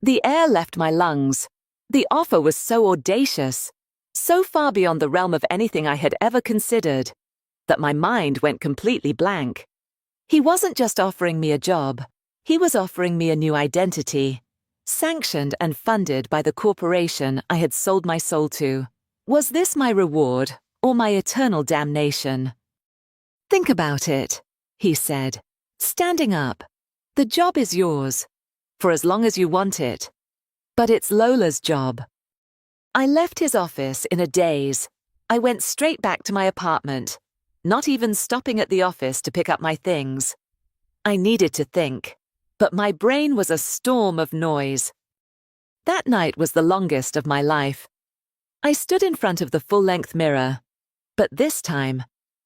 The air left my lungs. The offer was so audacious, so far beyond the realm of anything I had ever considered, that my mind went completely blank. He wasn't just offering me a job, he was offering me a new identity, sanctioned and funded by the corporation I had sold my soul to. Was this my reward, or my eternal damnation? "Think about it," he said, standing up. "The job is yours, for as long as you want it. But it's Lola's job." I left his office in a daze. I went straight back to my apartment, not even stopping at the office to pick up my things. I needed to think, but my brain was a storm of noise. That night was the longest of my life. I stood in front of the full-length mirror, but this time,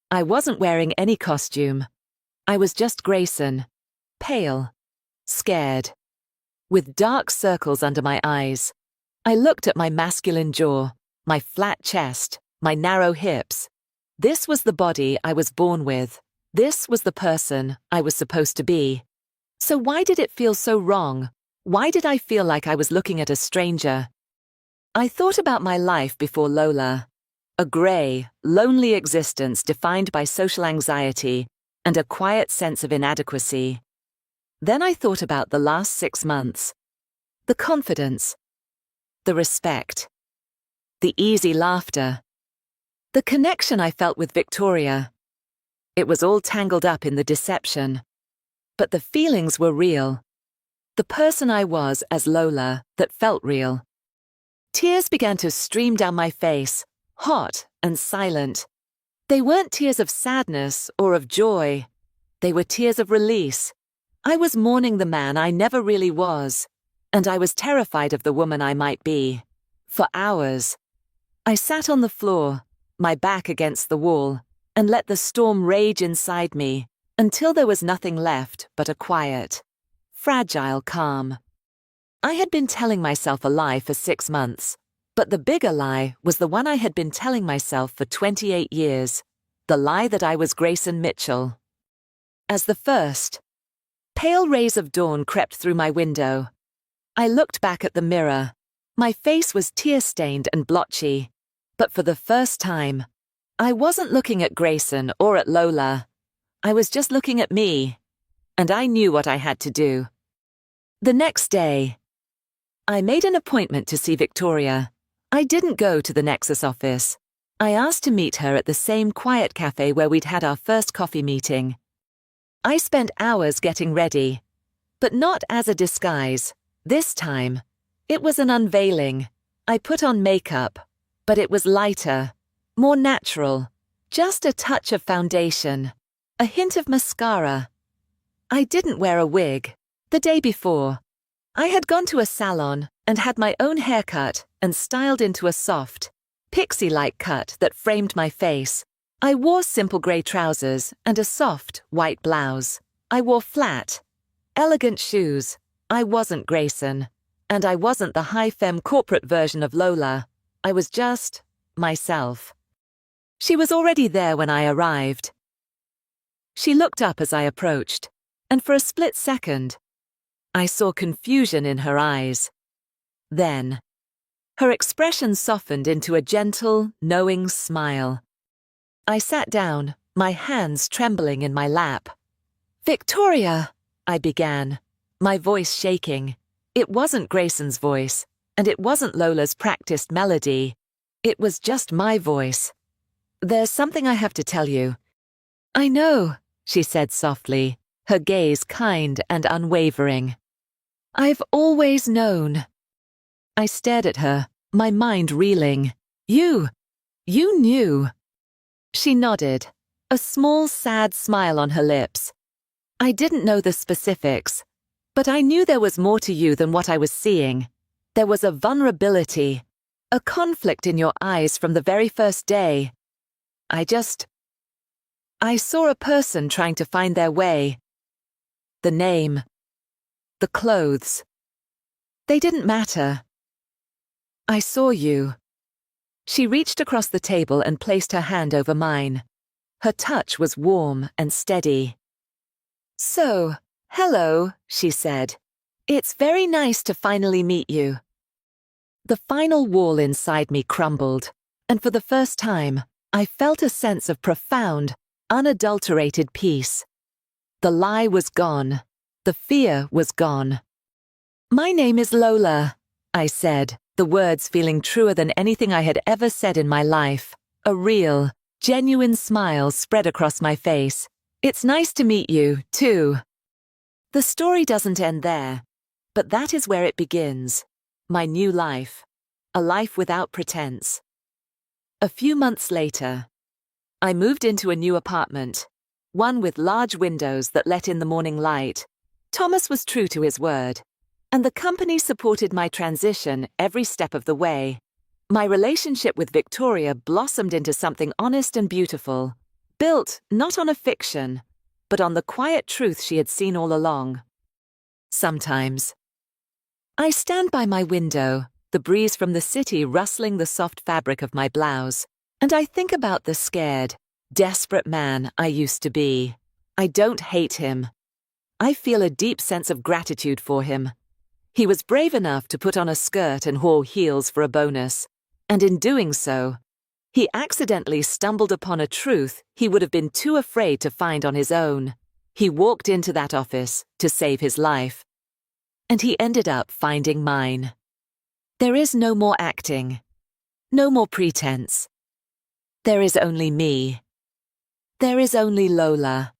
I wasn't wearing any costume. I was just Grayson, pale, scared, with dark circles under my eyes. I looked at my masculine jaw, my flat chest, my narrow hips. This was the body I was born with. This was the person I was supposed to be. So why did it feel so wrong? Why did I feel like I was looking at a stranger? I thought about my life before Lola. A grey, lonely existence defined by social anxiety and a quiet sense of inadequacy. Then I thought about the last 6 months. The confidence. The respect. The easy laughter. The connection I felt with Victoria. It was all tangled up in the deception. but the feelings were real. The person I was as Lola that felt real. Tears began to stream down my face, hot and silent. They weren't tears of sadness or of joy. They were tears of release. I was mourning the man I never really was, and I was terrified of the woman I might be. For hours. I sat on the floor, my back against the wall, and let the storm rage inside me until there was nothing left but a quiet, fragile calm. I had been telling myself a lie for 6 months, but the bigger lie was the one I had been telling myself for 28 years, the lie that I was Grayson Mitchell. As the first, pale rays of dawn crept through my window, I looked back at the mirror. My face was tear-stained and blotchy, but for the first time, I wasn't looking at Grayson or at Lola. I was just looking at me, and I knew what I had to do. The next day, I made an appointment to see Victoria. I didn't go to the Nexus office. I asked to meet her at the same quiet cafe where we'd had our first coffee meeting. I spent hours getting ready, but not as a disguise. This time, it was an unveiling. I put on makeup, but it was lighter, more natural, just a touch of foundation, a hint of mascara. I didn't wear a wig. The day before, I had gone to a salon and had my own haircut and styled into a soft, pixie-like cut that framed my face. I wore simple grey trousers and a soft, white blouse. I wore flat, elegant shoes. I wasn't Grayson, and I wasn't the high-femme corporate version of Lola. I was just myself. She was already there when I arrived. She looked up as I approached, and for a split second, I saw confusion in her eyes. Then, her expression softened into a gentle, knowing smile. I sat down, my hands trembling in my lap. "Victoria," I began, my voice shaking. It wasn't Grayson's voice, and it wasn't Lola's practiced melody. It was just my voice. "There's something I have to tell you." "I know," she said softly, her gaze kind and unwavering. "I've always known." I stared at her, my mind reeling. You knew." She nodded, a small, sad smile on her lips. "I didn't know the specifics, but I knew there was more to you than what I was seeing. There was a vulnerability, a conflict in your eyes from the very first day. I saw a person trying to find their way. The name, the clothes, they didn't matter. I saw you." She reached across the table and placed her hand over mine. Her touch was warm and steady. "So, hello," she said. "It's very nice to finally meet you." The final wall inside me crumbled, and for the first time, I felt a sense of profound, unadulterated peace. The lie was gone. The fear was gone. "My name is Lola," I said, the words feeling truer than anything I had ever said in my life. A real, genuine smile spread across my face. "It's nice to meet you, too." The story doesn't end there, but that is where it begins. My new life. A life without pretense. A few months later, I moved into a new apartment, one with large windows that let in the morning light. Thomas was true to his word, and the company supported my transition every step of the way. My relationship with Victoria blossomed into something honest and beautiful, built not on a fiction, but on the quiet truth she had seen all along. Sometimes, I stand by my window, the breeze from the city rustling the soft fabric of my blouse, and I think about the scared, desperate man I used to be. I don't hate him. I feel a deep sense of gratitude for him. He was brave enough to put on a skirt and wore heels for a bonus, and in doing so, he accidentally stumbled upon a truth he would have been too afraid to find on his own. He walked into that office to save his life, and he ended up finding mine. There is no more acting, no more pretense. There is only me. There is only Lola.